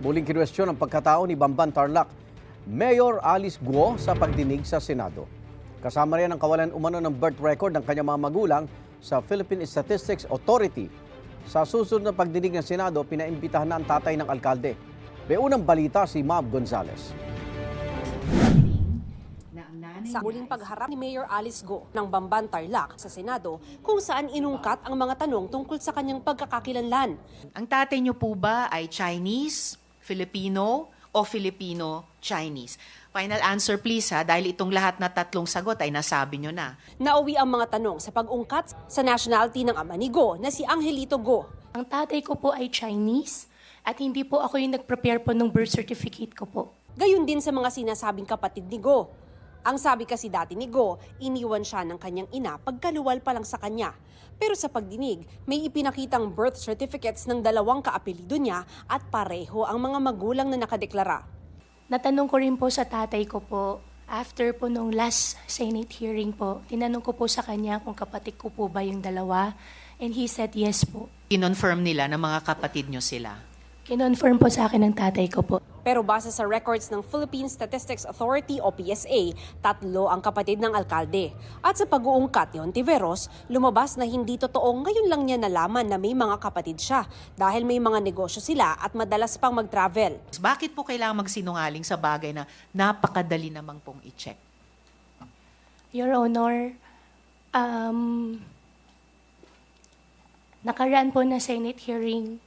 Muling kinwestiyon ang pagkatao ni Bamban Tarlac, Mayor Alice Guo sa pagdinig sa Senado. Kasama riyan ang kawalan umano ng birth record ng kanyang mga magulang sa Philippine Statistics Authority. Sa susunod na pagdinig ng Senado, pinaimbitahan na ang tatay ng alkalde. May unang balita si Mav Gonzales. Sa muling pagharap ni Mayor Alice Guo ng Bamban Tarlac sa Senado kung saan inungkat ang mga tanong tungkol sa kanyang pagkakakilanlan. Ang tatay niyo po ba ay Chinese, Filipino o Filipino-Chinese? Final answer please ha, dahil itong lahat na tatlong sagot ay nasabi niyo na. Nauwi ang mga tanong sa pag-ungkat sa nationality ng ama ni Guo na si Angelito Guo. Ang tatay ko po ay Chinese at hindi po ako yung nag-prepare po ng birth certificate ko po. Gayon din sa mga sinasabing kapatid ni Guo. Ang sabi kasi dati ni Guo, iniwan siya ng kanyang ina pagkaluwal pa lang sa kanya. Pero sa pagdinig, may ipinakitang birth certificates ng dalawang kaapelido niya at pareho ang mga magulang na nakadeklara. Natanong ko rin po sa tatay ko po, after po nung last Senate hearing po, tinanong ko po sa kanya kung kapatid ko po ba yung dalawa, and he said yes po. Kinonfirm nila na mga kapatid niyo sila. Kinonfirm po sa akin ng tatay ko po. Pero base sa records ng Philippine Statistics Authority o PSA, 3 ang kapatid ng alkalde. At sa pag-uungkat ni Hontiveros, lumabas na hindi totoo ngayon lang niya nalaman na may mga kapatid siya dahil may mga negosyo sila at madalas pang mag-travel. Bakit po kailangan magsinungaling sa bagay na napakadali namang pong i-check? Your Honor, nakaraan po na Senate hearing.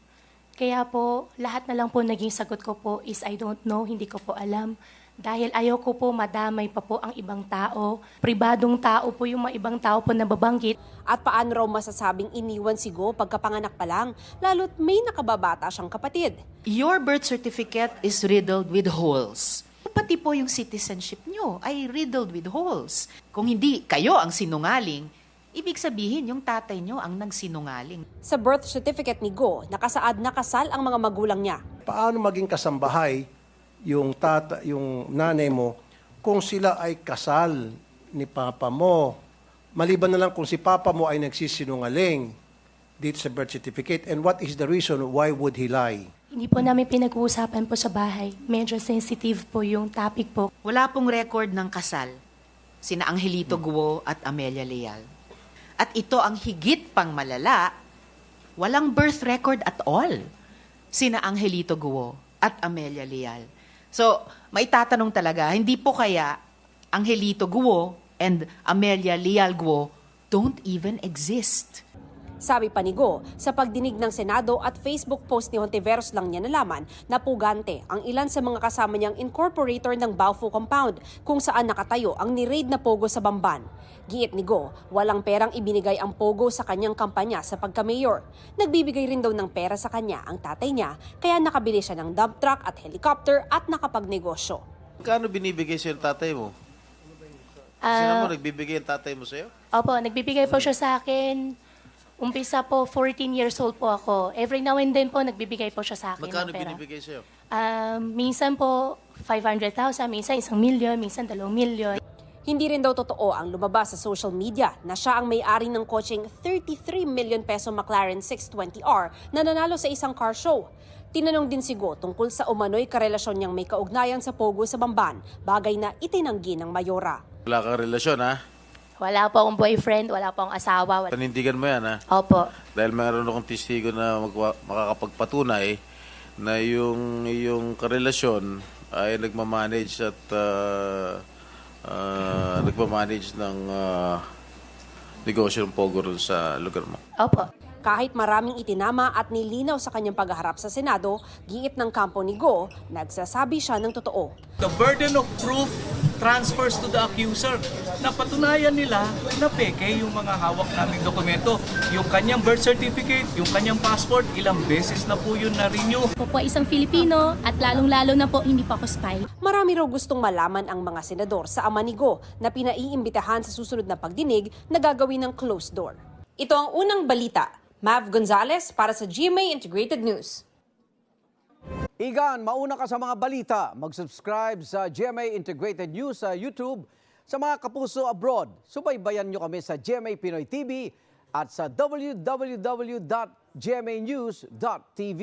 Kaya po, lahat na lang po naging sagot ko po is I don't know, hindi ko po alam. Dahil ayaw ko po madamay pa po ang ibang tao. Pribadong tao po yung mga ibang tao po nababanggit. At paano raw masasabing iniwan si Guo pagkapanganak pa lang, lalo't may nakababata siyang kapatid. Your birth certificate is riddled with holes. Pati po yung citizenship nyo ay riddled with holes. Kung hindi kayo ang sinungaling, ibig sabihin yung tatay nyo ang nagsinungaling. Sa birth certificate ni Guo, nakasaad na kasal ang mga magulang niya. Paano maging kasambahay yung nanay mo kung sila ay kasal ni papa mo? Maliban na lang kung si papa mo ay nagsisinungaling dito sa birth certificate, and what is the reason why would he lie? Hindi po namin pinag-uusapan po sa bahay. Medyo sensitive po yung topic po. Wala pong record ng kasal sina Angelito Guo at Amelia Leal. At ito ang higit pang malala, walang birth record at all sina Angelito Guo at Amelia Leal. So, may tatanong talaga, hindi po kaya Angelito Guo and Amelia Leal Guo don't even exist? Sabi pa ni Guo, sa pagdinig ng Senado at Facebook post ni Hontiveros lang niya nalaman na pugante ang ilan sa mga kasama niyang incorporator ng Baofu Compound kung saan nakatayo ang ni-raid na Pogo sa Bamban. Giit ni Guo, walang perang ibinigay ang Pogo sa kanyang kampanya sa pagka-mayor. Nagbibigay rin daw ng pera sa kanya ang tatay niya, kaya nakabili siya ng dump truck at helicopter at nakapagnegosyo. Kano binibigay sa'yo ng tatay mo? Sino mo nagbibigay ang tatay mo sa'yo? Opo, nagbibigay po siya sa akin. Umpisa po, 14 years old po ako. Every now and then po, nagbibigay po siya sa akin Magkano ng pera. binibigay sa'yo? Minsan po, 500,000, minsan 1,000,000, minsan 2,000,000. Hindi rin daw totoo ang lumabas sa social media na siya ang may-ari ng kotseng 33 million peso McLaren 620R na nanalo sa isang car show. Tinanong din si Guo tungkol sa umano'y karelasyon niyang may kaugnayan sa Pogo sa Bamban, bagay na itinanggi ng mayora. Wala kang relasyon, ha? Wala po akong boyfriend, wala po akong asawa. Panindigan mo yan, ha? Opo. Dahil mayroon akong testigo na makakapagpatunay na yung karelasyon ay nagmamanage at nagmamanage ng negosyo ng Pogo ron sa lugar mo. Opo. Kahit maraming itinama at nilinaw sa kanyang pagharap sa Senado, giit ng kampo ni Guo, nagsasabi siya ng totoo. The burden of proof transfers to the accuser. Napatunayan nila na peke yung mga hawak naming dokumento. Yung kanyang birth certificate, yung kanyang passport, ilang beses na po yun na-renew. Ako po isang Filipino at lalong-lalo na po hindi po ako spy. Marami raw gustong malaman ang mga senador sa ama ni Guo na pinaiimbitahan sa susunod na pagdinig na gagawin ng closed door. Ito ang unang balita. Mav Gonzales para sa GMA Integrated News. Igan, mauna ka sa mga balita. Mag-subscribe sa GMA Integrated News sa YouTube. Sa mga kapuso abroad, subaybayan nyo kami sa GMA Pinoy TV at sa www.gmanews.tv.